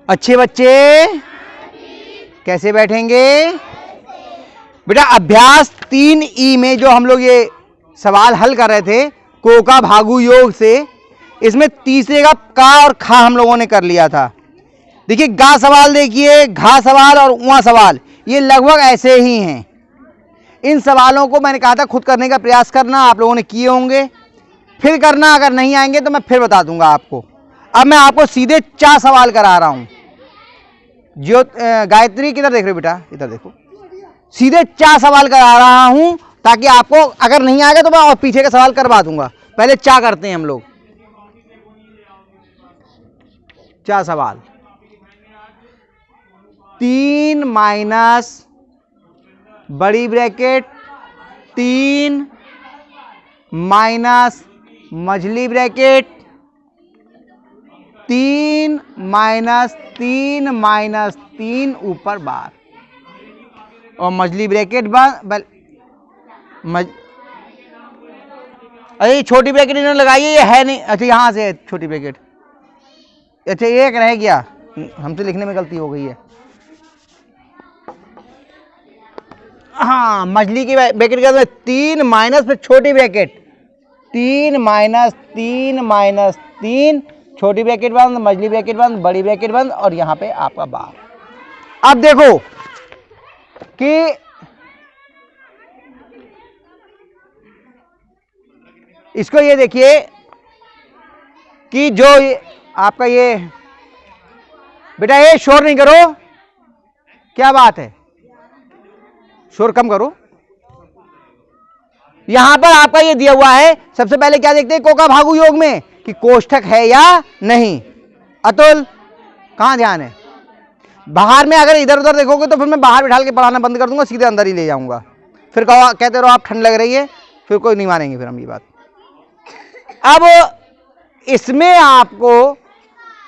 अच्छे बच्चे कैसे बैठेंगे? बेटा अभ्यास 3E में जो हम लोग ये सवाल हल कर रहे थे को का भागु योग से, इसमें तीसरे का और खा हम लोगों ने कर लिया था। देखिए गा सवाल, देखिए घा सवाल और उआ सवाल, ये लगभग ऐसे ही हैं। इन सवालों को मैंने कहा था खुद करने का प्रयास करना, आप लोगों ने किए होंगे, फिर करना। अगर नहीं आएंगे तो मैं फिर बता दूंगा आपको। अब मैं आपको सीधे 4 सवाल करा रहा हूं। गायत्री किधर देख रहे हो बेटा? इधर देखो। सीधे 4 सवाल करा रहा हूं ताकि आपको अगर नहीं आएगा तो मैं और पीछे का सवाल करवा दूंगा। पहले 4 करते हैं हम लोग। 4 सवाल। 3 माइनस बड़ी ब्रैकेट 3 माइनस मझली ब्रैकेट 3 माइनस 3 माइनस 3 ऊपर बार और मझली ब्रैकेट अरे छोटी ब्रैकेट इन्होंने लगाई है, ये है नहीं। अच्छा यहां से है छोटी ब्रैकेट। अच्छा एक रह गया, हमसे लिखने में गलती हो गई है। हाँ मछली की ब्रैकेट का 3 माइनस फिर छोटी ब्रैकेट 3 माइनस 3 माइनस 3 छोटी ब्रैकेट बंद, मछली ब्रैकेट बंद, बड़ी ब्रैकेट बंद और यहां पे आपका बार। अब देखो कि इसको ये देखिए कि जो आपका ये बेटा, ये शोर नहीं करो, क्या बात है, शोर कम करो। यहां पर आपका ये दिया हुआ है। सबसे पहले क्या देखते हैं को का भागु योग में कि कोष्ठक है या नहीं। अतुल कहां ध्यान है? बाहर में अगर इधर उधर देखोगे तो फिर मैं बाहर बिठा के पढ़ाना बंद कर दूंगा, सीधे अंदर ही ले जाऊंगा। फिर कहते रहो आप ठंड लग रही है, फिर कोई नहीं मानेंगे फिर हम ये बात। अब इसमें आपको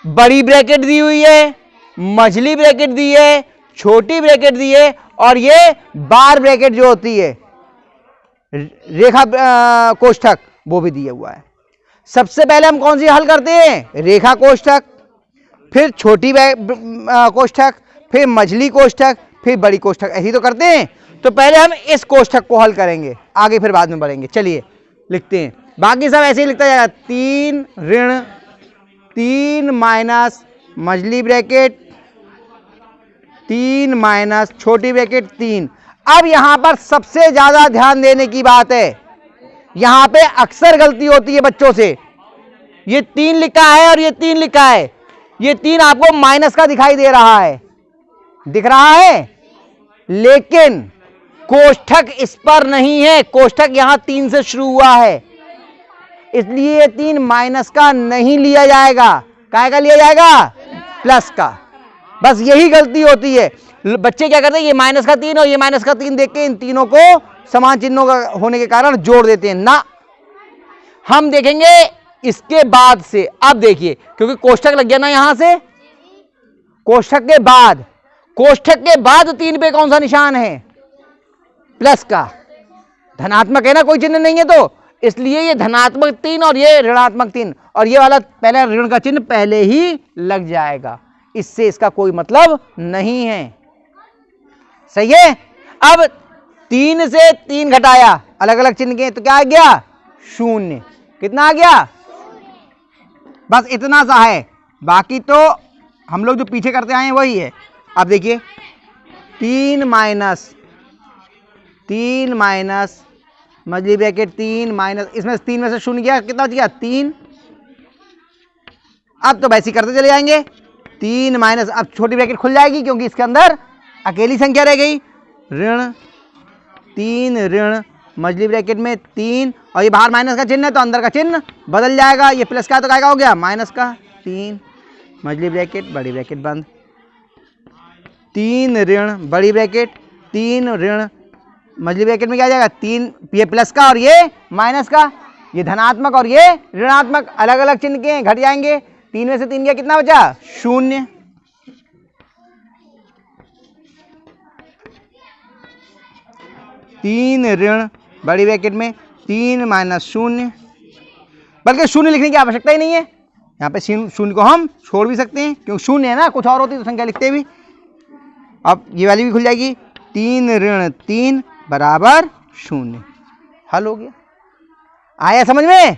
बड़ी ब्रैकेट दी हुई है, मझली ब्रैकेट दी है, छोटी ब्रैकेट दी है और ये बार ब्रैकेट जो होती है रेखा कोष्ठक वो भी दिया हुआ है। सबसे पहले हम कौन सी हल करते हैं? रेखा कोष्ठक, फिर छोटी कोष्ठक, फिर मझली कोष्ठक, फिर बड़ी कोष्ठक, ऐसी तो करते हैं। तो पहले हम इस कोष्ठक को हल करेंगे, आगे फिर बाद में बढ़ेंगे। चलिए लिखते हैं, बाकी सब ऐसे ही लिखता जाएगा। 3 ऋण 3 माइनस मझली ब्रैकेट 3 माइनस छोटी ब्रैकेट 3। अब यहां पर सबसे ज्यादा ध्यान देने की बात है, यहां पे अक्सर गलती होती है बच्चों से। ये 3 लिखा है और ये 3 लिखा है, ये 3 आपको माइनस का दिखाई दे रहा है, दिख रहा है, लेकिन कोष्ठक इस पर नहीं है। कोष्ठक यहां 3 से शुरू हुआ है, इसलिए ये 3 माइनस का नहीं लिया जाएगा। काय का लिया जाएगा? प्लस का। बस यही गलती होती है। बच्चे क्या करते हैं, ये माइनस का 3 और ये माइनस का 3 देख के इन तीनों को समान चिन्हों का होने के कारण जोड़ देते हैं ना। हम देखेंगे इसके बाद से। अब देखिए क्योंकि कोष्ठक लग गया ना यहां से, कोष्ठक के बाद 3 पे कौन सा निशान है? प्लस का। धनात्मक है ना, कोई चिन्ह नहीं है, तो इसलिए ये धनात्मक 3 और ये ऋणात्मक 3 और ये वाला पहले ऋण का चिन्ह पहले ही लग जाएगा। इससे इसका कोई मतलब नहीं है। सही है। अब 3 से 3 घटाया, अलग अलग चिन्ह के, तो क्या आ गया? 0। कितना आ गया? बस इतना सा है, बाकी तो हम लोग जो पीछे करते आए हैं वही है। अब देखिए 3 माइनस मझली ब्रैकेट 3 माइनस, इसमें 3 में से 0 गया, कितना बच गया? 3। अब तो वैसे ही करते चले जाएंगे। 3 माइनस, अब छोटी ब्रैकेट खुल जाएगी क्योंकि इसके अंदर अकेली संख्या रह गई। ऋण 3 ऋण मझली ब्रैकेट में 3 और ये बाहर माइनस का चिन्ह है तो अंदर का चिन्ह बदल जाएगा। ये प्लस का तो क्या हो गया? माइनस का। 3 मझली ब्रैकेट बड़ी ब्रैकेट बंद, 3 ऋण बड़ी ब्रैकेट 3 ऋण मझली ब्रैकेट में क्या आ जाएगा? 3, ये प्लस का और ये माइनस का, ये धनात्मक और ये ऋणात्मक, अलग अलग चिन्ह के घट जाएंगे। 3 में से 3 गया, कितना बचा? 0। 3 ऋण बड़ी ब्रैकेट में 3 माइनस 0, बल्कि 0 लिखने की आवश्यकता ही नहीं है, यहाँ पे शून्य को हम छोड़ भी सकते हैं क्योंकि शून्य है ना, कुछ और होती तो संख्या लिखते भी। अब ये वाली भी खुल जाएगी, 3 ऋण 3 बराबर 0। हल हो गया। आया समझ में?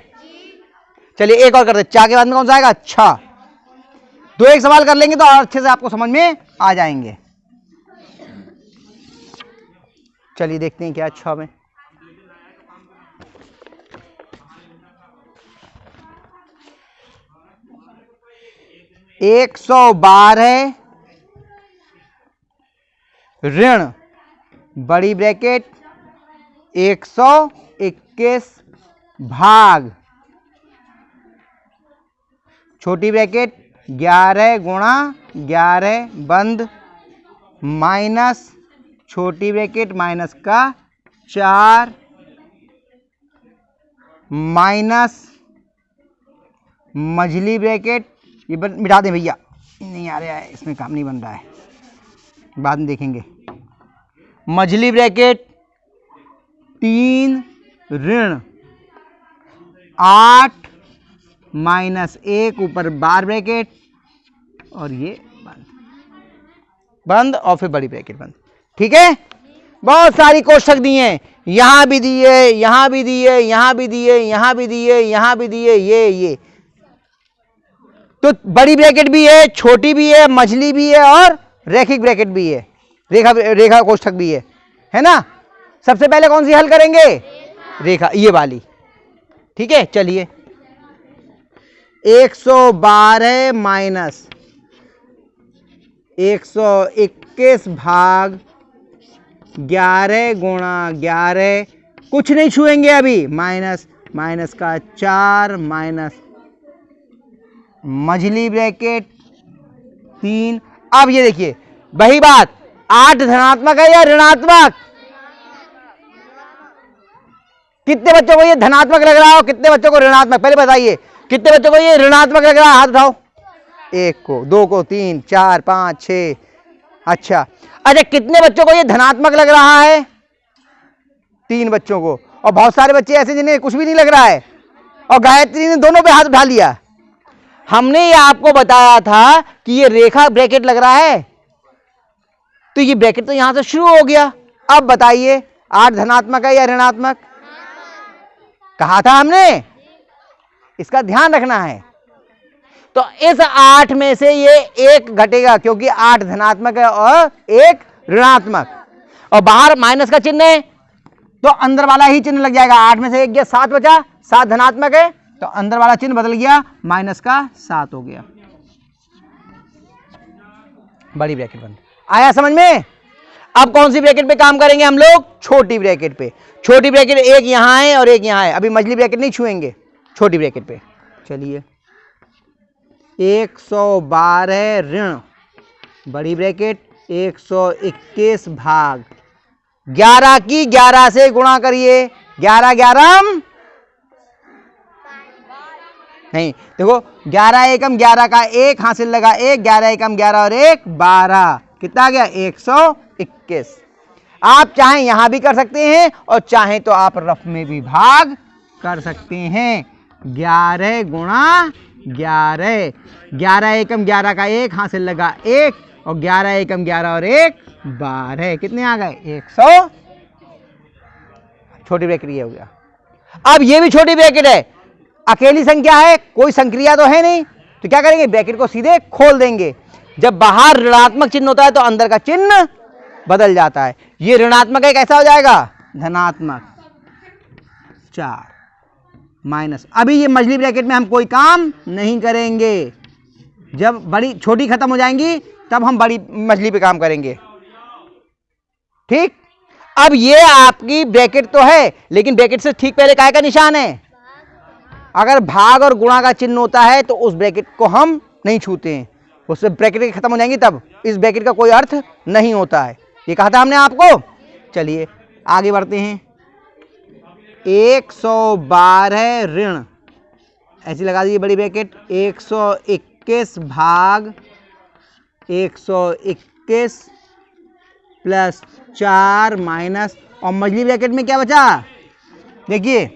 चलिए एक और करते, चा के बाद में कौन सा आएगा? छा। 2 एक सवाल कर लेंगे तो और अच्छे से आपको समझ में आ जाएंगे। चलिए देखते हैं क्या छा में। एक 112 ऋण बड़ी ब्रैकेट 121 भाग छोटी ब्रैकेट 11 गुणा 11 बंद माइनस छोटी ब्रैकेट माइनस का 4 माइनस मझली ब्रैकेट, ये मिटा दें भैया, नहीं आ रहा है, इसमें काम नहीं बन रहा है, बाद में देखेंगे। मझली ब्रैकेट 3 ऋण 8 माइनस 1 ऊपर बार ब्रैकेट और ये बंद बंद और फिर बड़ी ब्रैकेट बंद। ठीक है, बहुत सारी कोष्ठक दिए हैं, यहां भी दिए, यहां भी दिए, यहां भी दिए, यहां भी दिए, यहां भी दिए, ये तो बड़ी ब्रैकेट भी है, छोटी भी है, मझली भी है और रैखिक ब्रैकेट भी है, रेखा कोष्ठक भी है ना। सबसे पहले कौन सी हल करेंगे? रेखा, ये वाली। ठीक है, चलिए 112 माइनस 121 भाग 11 गुणा 11, कुछ नहीं छुएंगे अभी, माइनस माइनस का 4 माइनस मझली ब्रैकेट 3। अब ये देखिए वही बात, 8 धनात्मक है या ऋणात्मक? कितने बच्चों को ये धनात्मक लग रहा हो, कितने बच्चों को ऋणात्मक? पहले बताइए कितने बच्चों को ये ऋणात्मक लग रहा है, हाथ उठाओ। 1 को, 2 को, 3 4 5 6। अच्छा, कितने बच्चों को ये धनात्मक लग रहा है? 3 बच्चों को। और बहुत सारे बच्चे ऐसे जिन्हें कुछ भी नहीं लग रहा है, और गायत्री ने दोनों पे हाथ उठा लिया। हमने ये आपको बताया था कि ये रेखा ब्रैकेट लग रहा है, तो ये ब्रैकेट तो यहां से शुरू हो गया। अब बताइए 8 धनात्मक है या ऋणात्मक? कहा था हमने, इसका ध्यान रखना है। तो इस 8 में से ये 1 घटेगा क्योंकि 8 धनात्मक है और 1 ऋणात्मक, और बाहर माइनस का चिन्ह है तो अंदर वाला ही चिन्ह लग जाएगा। 8 में से 1 गया, 7 बचा, 7 धनात्मक है तो अंदर वाला चिन्ह बदल गया, माइनस का 7 हो गया। बड़ी ब्रैकेट बंद। आया समझ में? अब कौन सी ब्रैकेट पे काम करेंगे हम लोग? छोटी ब्रैकेट पे। छोटी ब्रैकेट एक यहां है और एक यहां है, अभी मझली ब्रैकेट नहीं छुएंगे, छोटी ब्रैकेट पे। चलिए 112 ऋण बड़ी ब्रैकेट 121 भाग 11 की 11 से गुणा करिए, 11 11 नहीं, देखो 11 एकम 11 का 1 हासिल लगा 1, 11 एकम 11 और 1 12, कितना आ गया? 121। आप चाहें यहां भी कर सकते हैं और चाहें तो आप रफ में भी भाग कर सकते हैं। 11 गुणा 11, 11 एकम 11 का 1 हासिल लगा 1 और 11 एकम 11 और 1 12, कितने आ गए? 100। छोटी ब्रैकेट ये हो गया। अब ये भी छोटी ब्रैकेट है, अकेली संख्या है, कोई संक्रिया तो है नहीं, तो क्या करेंगे? ब्रैकेट को सीधे खोल देंगे। जब बाहर ऋणात्मक चिन्ह होता है तो अंदर का चिन्ह बदल जाता है। ये ऋणात्मक है, कैसा हो जाएगा? धनात्मक 4 माइनस। अभी ये मझली ब्रैकेट में हम कोई काम नहीं करेंगे, जब बड़ी छोटी खत्म हो जाएंगी तब हम बड़ी मझली पे काम करेंगे। ठीक, अब ये आपकी ब्रैकेट तो है, लेकिन ब्रैकेट से ठीक पहले काय का निशान है? अगर भाग और गुणा का चिन्ह होता है तो उस ब्रैकेट को हम नहीं छूते हैं, उससे ब्रैकेट खत्म हो जाएंगी तब इस ब्रैकेट का कोई अर्थ नहीं होता है। ये कहा था हमने आपको। चलिए आगे बढ़ते हैं। 112 ऋण, ऐसी लगा दीजिए बड़ी ब्रैकेट 121 भाग 121 प्लस 4 माइनस, और मझली ब्रैकेट में क्या बचा? देखिए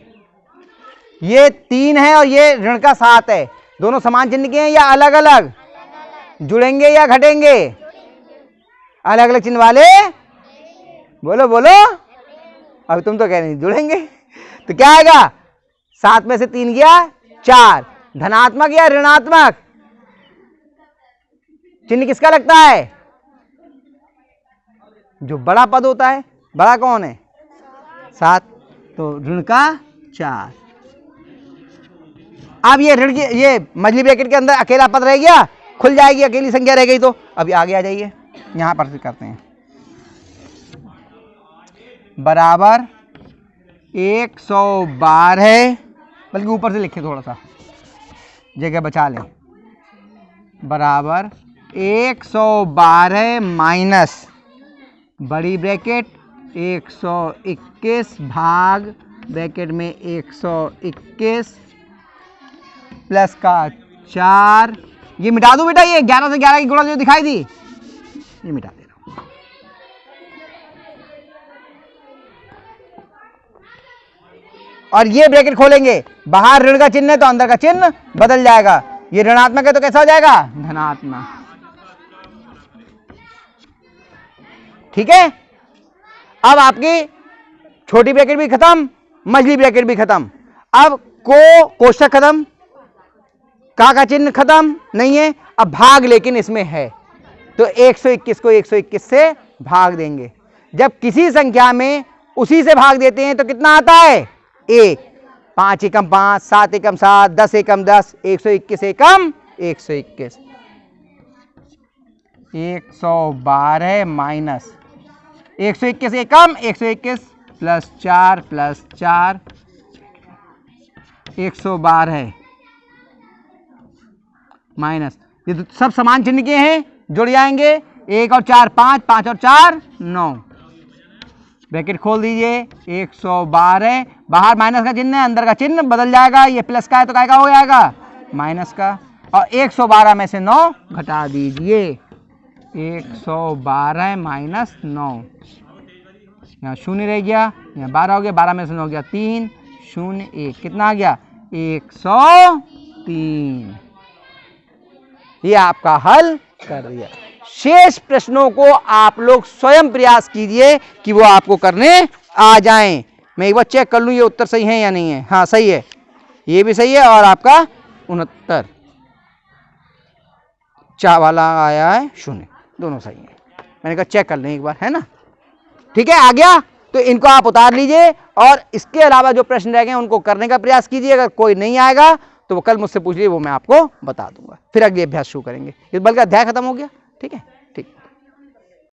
ये 3 है और ये ऋण का 7 है, दोनों समान चिन्ह के हैं या अलग अलग? जुड़ेंगे या घटेंगे? अलग अलग चिन्ह वाले बोलो बोलो। अब तुम तो कह रहे जुड़ेंगे। तो क्या आएगा? 7 में से 3 गया 4। धनात्मक या ऋणात्मक? चिन्ह किसका लगता है? जो बड़ा पद होता है। बड़ा कौन है? 7। तो ऋण का 4। अब ये ऋण की ये मछली ब्रैकेट के अंदर अकेला पद रह गया, खुल जाएगी, अकेली संख्या रह गई। तो अभी आगे आ जाइए, यहां पर से करते हैं। बराबर 112, बल्कि ऊपर से लिखे, थोड़ा सा जगह बचा लें। बराबर 112 माइनस बड़ी ब्रैकेट 121 भाग ब्रैकेट में 121 प्लस का 4। ये मिटा दूं बेटा? ये 11 से 11 की गुणा जो दिखाई थी, ये मिटा दे रहा हूं। और ये ब्रैकेट खोलेंगे, बाहर ऋण का चिन्ह है तो अंदर का चिन्ह बदल जाएगा। ये ऋणात्मक है तो कैसा हो जाएगा? धनात्मक। ठीक है। अब आपकी छोटी ब्रैकेट भी खत्म, मझली ब्रैकेट भी खत्म। अब कोष्ठक खत्म, का चिन्ह खत्म नहीं है। अब भाग लेकिन इसमें है, तो 121 को 121 से भाग देंगे। जब किसी संख्या में उसी से भाग देते हैं तो कितना आता है? 1। 5 एकम 5, 7 एकम 7, 10 एकम 10, 121 एकम 121। 112 माइनस 121 एकम 121 प्लस 4 112 माइनस, ये तो सब समान चिन्ह के हैं, जुड़ जाएंगे। 1 और 4 5, 5 और 4 9। ब्रैकेट खोल दीजिए। 112, बाहर माइनस का चिन्ह है, अंदर का चिन्ह बदल जाएगा। ये प्लस का है तो काय का हो जाएगा? माइनस का। और 112 में से 9 घटा दीजिए। 112 माइनस 9, यहाँ 0 रह गया, यहाँ 12 हो गया। 12 में से 9 गया 3, 0 1, कितना आ गया? 103। ये आपका हल कर दिया। शेष प्रश्नों को आप लोग स्वयं प्रयास कीजिए कि वो आपको करने आ जाएं। मैं एक बार चेक कर लूं ये उत्तर सही है या नहीं है। हाँ सही है, ये भी सही है। और आपका 69 चा वाला आया है 0, दोनों सही है। मैंने कहा चेक कर लें एक बार, है ना? ठीक है, आ गया तो इनको आप उतार लीजिए। और इसके अलावा जो प्रश्न रह गए उनको करने का प्रयास कीजिए। अगर कोई नहीं आएगा तो वो कल मुझसे पूछ लीजिए, वो मैं आपको बता दूंगा। फिर अगले अभ्यास शुरू करेंगे। इस बल का अध्याय खत्म हो गया। ठीक है, ठीक।